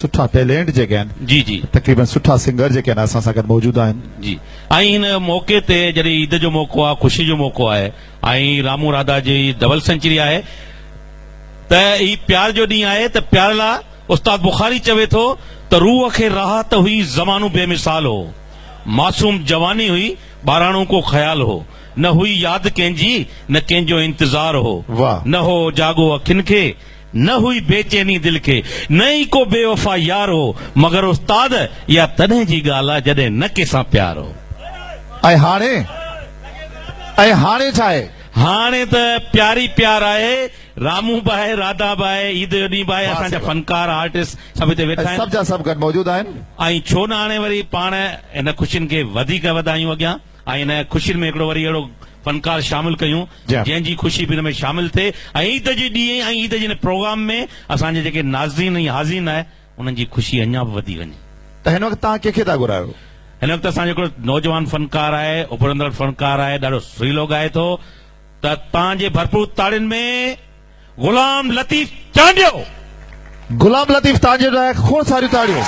सुठा टैलेंट जेके आहिनि जी जी तक़रीबन सुठा सिंगर जेके आहिनि असां सां गॾु मौजूद आहिनि जी। ऐं हिन मौक़े ते जॾहिं ईद जो मौक़ो आहे, ख़ुशी जो मौक़ो आहे ऐं रामू राधा जी डबल सेंचुरी आहे त ही प्यार जो ॾींहुं आहे त प्यार लाइ उस्ताद बुखारी चवे थो त रूह खे राहत हुई, ज़मानो बेमिसाल हो, मासूम जवानी हुई, ॿाराणो को ख्याल हो, न हुई याद कंहिंजी न कंहिंजो इंतजार हो, न हो जागो अखियुनि खे न हुई बेचैनी दिल के, न ही को बेवफा यार हो, मगर उस्ताद या तॾहिं जी ॻाल्हि आहे जॾहिं न कंहिंसां प्यार हो। ऐं हाणे छा आहे? हाणे त प्यारी प्यार आहे, रामू बि आहे, राधा बि आहे, ईद जो ॾींहुं बि आहे, असांजा फनकार आर्टिस्ट सभु हिते वेठा आहिनि, सभु जा सभु गॾु मौजूद आहिनि। ऐं छो न हाणे वरी पाण इन ख़ुशियुनि खे वधीक वधायूं अॻियां ऐं इन ख़ुशियुनि में हिकिड़ो वरी अहिड़ो फनकार शामिल कयूं जंहिंजी ख़ुशी बि हिन में शामिल थिए ऐं ईद जे ॾींहुं ऐं ईद जे प्रोग्राम में असांजे जेके नाज़रीन ऐं हाज़रीन आहे उन्हनि जी ख़ुशी अञा बि वधी वञे। त हिन वक़्तु तव्हां कंहिंखे था घुरायो? हिन वक़्तु असांजो हिकिड़ो नौजवान फनकार आहे, उभरंदड़ फनकार आहे, ॾाढो सुरीलो ॻाए थो, त तव्हांजे भरपूर ताड़ियुनि में गुलाम लतीफ़ चांडियो। गुलाम लतीफ़ तव्हांजे लाइ खोड़ सारियूं ताड़ियूं।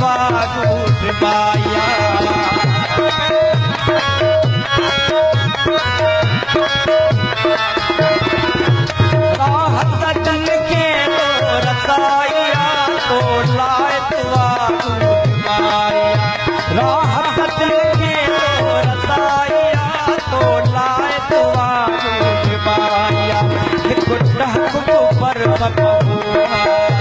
वागूट माया राहत जन के तो रसाया तो लायत वागूट माया राहत जन के तो रसाया तो लायत वागूट माया कुट पर बकहुआ